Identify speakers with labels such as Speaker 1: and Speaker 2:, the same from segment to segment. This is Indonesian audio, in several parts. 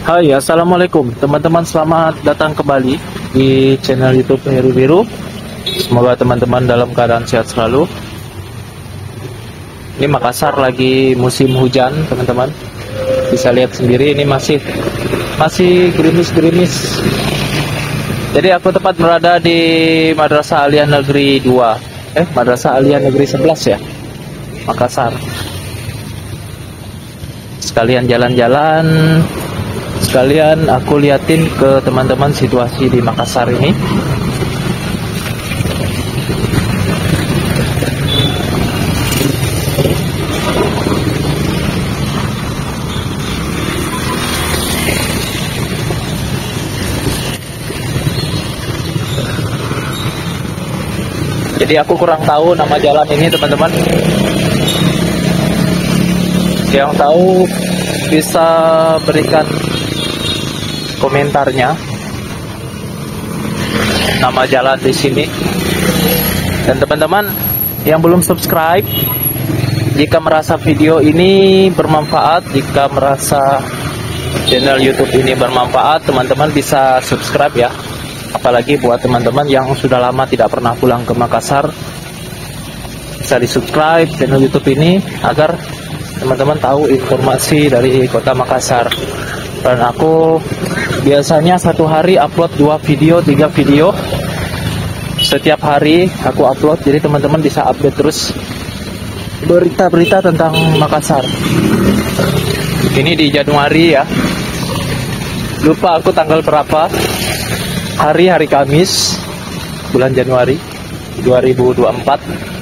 Speaker 1: Hai, assalamualaikum teman-teman, selamat datang kembali di channel YouTube Heru Biru. Semoga teman-teman dalam keadaan sehat selalu. Ini Makassar lagi musim hujan, teman-teman. Bisa lihat sendiri, ini masih gerimis-gerimis. Jadi aku tepat berada di Madrasah Aliyah Negeri 2, Madrasah Aliyah Negeri 11 ya, Makassar. Sekalian jalan-jalan, sekalian aku liatin ke teman-teman situasi di Makassar ini. Jadi aku kurang tahu nama jalan ini, teman-teman. Yang tahu bisa berikan komentarnya nama jalan di sini. Dan teman-teman yang belum subscribe, jika merasa video ini bermanfaat, jika merasa channel YouTube ini bermanfaat, teman-teman bisa subscribe ya. Apalagi buat teman-teman yang sudah lama tidak pernah pulang ke Makassar, bisa di subscribe channel YouTube ini agar teman-teman tahu informasi dari kota Makassar. Dan aku biasanya satu hari upload 2 video, 3 video setiap hari aku upload, jadi teman-teman bisa update terus berita-berita tentang Makassar. Ini di Januari ya, lupa aku tanggal berapa, hari Kamis, bulan Januari 2024.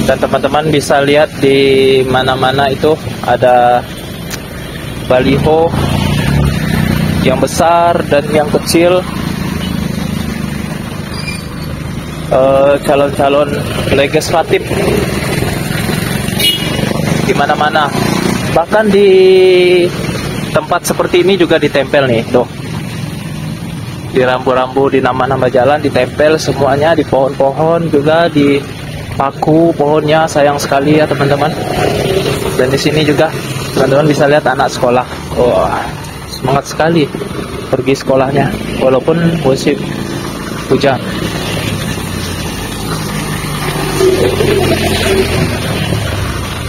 Speaker 1: Dan teman-teman bisa lihat di mana-mana itu ada baliho yang besar dan yang kecil, calon-calon legislatif di mana-mana. Bahkan di tempat seperti ini juga ditempel nih, tuh. Di rambu-rambu, di nama-nama jalan ditempel semuanya, di pohon-pohon juga, di paku pohonnya, sayang sekali ya teman-teman. Dan di sini juga teman-teman bisa lihat anak sekolah. Wah, semangat sekali pergi sekolahnya walaupun musim hujan.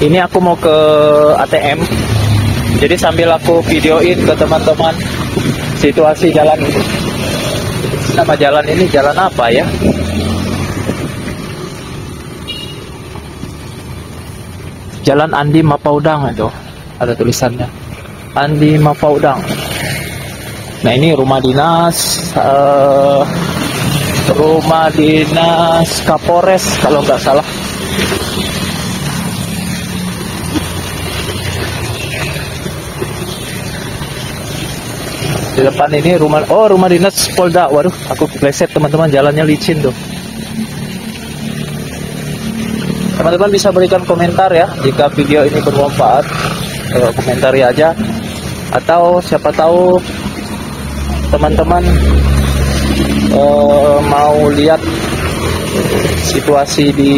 Speaker 1: Ini aku mau ke ATM, jadi sambil aku videoin ke teman-teman situasi jalan ini. Nama jalan ini jalan apa ya? Jalan Andi Mapaudang, itu ada tulisannya Andi Mapaudang. Nah, ini rumah dinas Kapolres kalau nggak salah. Di depan ini rumah dinas Polda. Waduh, aku kepleset teman-teman, jalannya licin tuh. Teman-teman bisa berikan komentar ya jika video ini bermanfaat, komentari aja. Atau siapa tahu teman-teman mau lihat situasi di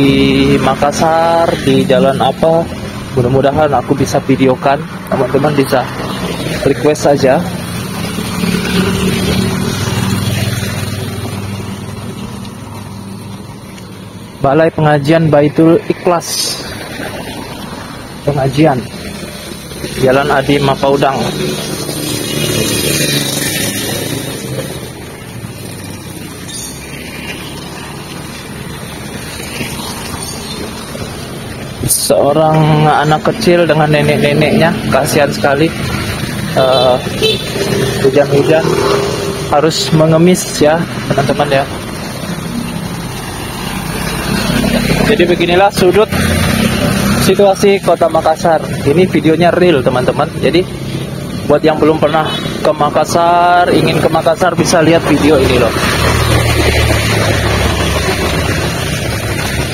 Speaker 1: Makassar, di jalan apa, mudah-mudahan aku bisa videokan. Teman-teman bisa request saja. Balai Pengajian Baitul Ikhlas, pengajian, Jalan Adi Mapaudang. Seorang anak kecil dengan nenek-neneknya, kasihan sekali. Hujan-hujan harus mengemis ya teman-teman ya. Jadi beginilah sudut situasi kota Makassar. Ini videonya real teman-teman. Jadi buat yang belum pernah ke Makassar, ingin ke Makassar, bisa lihat video ini loh.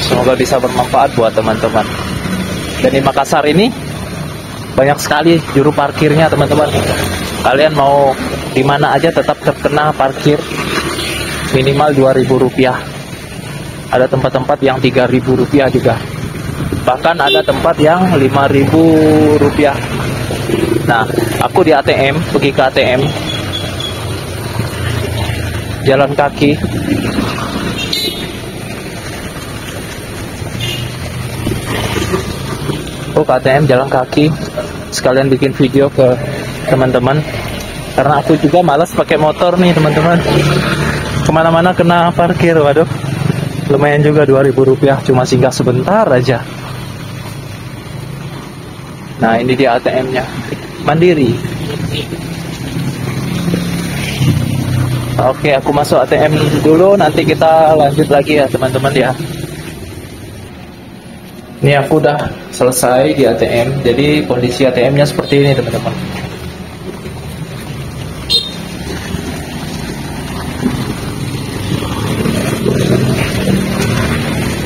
Speaker 1: Semoga bisa bermanfaat buat teman-teman. Dan di Makassar ini banyak sekali juru parkirnya teman-teman. Kalian mau di mana aja tetap terkena parkir minimal Rp2.000. Ada tempat-tempat yang Rp3.000 juga. Bahkan ada tempat yang Rp5.000. Nah, aku di ATM, pergi ke ATM, jalan kaki. Ke ATM jalan kaki, sekalian bikin video ke teman-teman, karena aku juga malas pakai motor nih teman-teman. Kemana-mana kena parkir, waduh, lumayan juga Rp2.000, cuma singgah sebentar aja. Nah, ini dia ATM-nya, Mandiri. Oke, aku masuk ATM dulu, nanti kita lanjut lagi ya teman-teman ya. Ini aku udah selesai di ATM, jadi kondisi ATM-nya seperti ini teman-teman.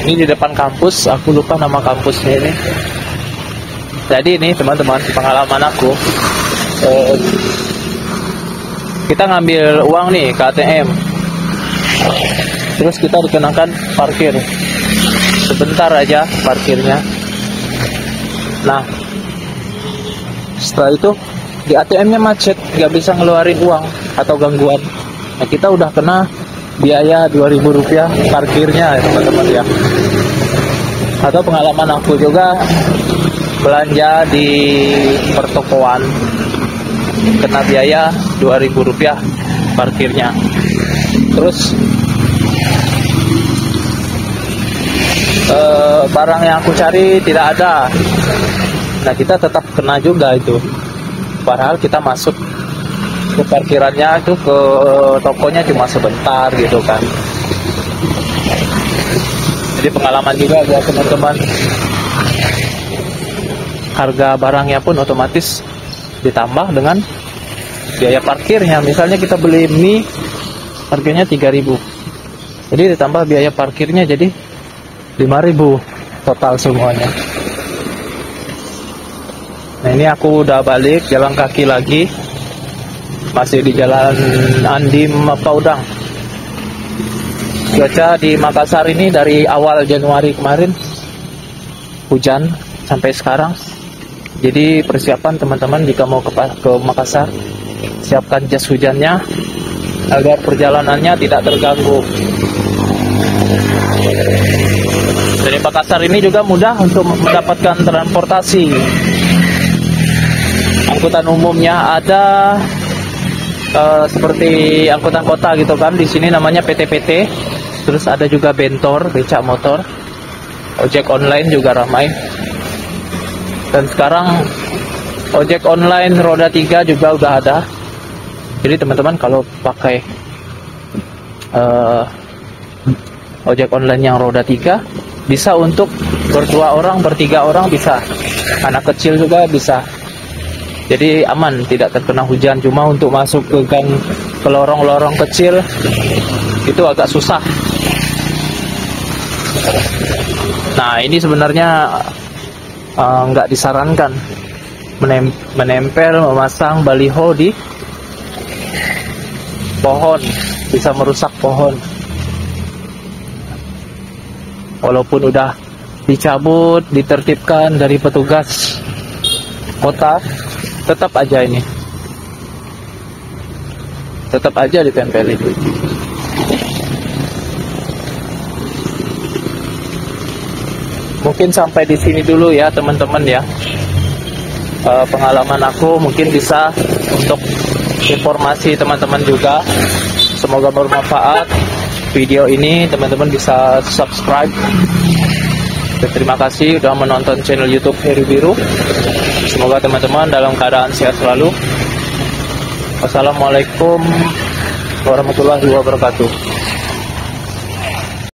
Speaker 1: Ini di depan kampus, aku lupa nama kampusnya ini. Jadi ini teman-teman, pengalaman aku, kita ngambil uang nih ke ATM, terus kita dikenakan parkir. Sebentar aja parkirnya. Nah, setelah itu di ATM-nya macet, nggak bisa ngeluarin uang atau gangguan. Nah, kita udah kena biaya Rp2.000 parkirnya ya teman-teman ya. Atau pengalaman aku juga belanja di pertokoan, kena biaya Rp2.000 parkirnya. Terus barang yang aku cari tidak ada. Nah, kita tetap kena juga itu, padahal kita masuk ke parkirannya itu, ke tokonya cuma sebentar gitu kan. Jadi pengalaman juga buat teman-teman. Harga barangnya pun otomatis ditambah dengan biaya parkirnya. Misalnya kita beli mie harganya Rp3.000, jadi ditambah biaya parkirnya jadi Rp5.000 total semuanya. Nah, ini aku udah balik jalan kaki lagi, masih di jalan Andi Mapaudang. Cuaca di Makassar ini dari awal Januari kemarin hujan sampai sekarang. Jadi persiapan teman-teman jika mau ke Makassar, siapkan jas hujannya agar perjalanannya tidak terganggu. Dari Makassar ini juga mudah untuk mendapatkan transportasi. Angkutan umumnya ada seperti angkutan kota gitu kan. Di sini namanya PT-PT. Terus ada juga bentor, becak motor. Ojek online juga ramai. Dan sekarang ojek online roda 3 juga udah ada. Jadi teman-teman kalau pakai ojek online yang roda 3 bisa untuk berdua orang, bertiga orang bisa. Anak kecil juga bisa. Jadi aman, tidak terkena hujan. Cuma untuk masuk ke gang, ke lorong-lorong kecil itu agak susah. Nah, ini sebenarnya nggak disarankan menempel, memasang baliho di pohon, bisa merusak pohon. Walaupun udah dicabut, ditertibkan dari petugas kota, tetap aja ini, tetap aja ditempelin. Mungkin sampai di sini dulu ya teman-teman ya. Pengalaman aku mungkin bisa untuk informasi teman-teman juga. Semoga bermanfaat video ini, teman-teman bisa subscribe. Dan terima kasih sudah menonton channel YouTube Heri Biru. Semoga teman-teman dalam keadaan sehat selalu. Wassalamualaikum warahmatullahi wabarakatuh.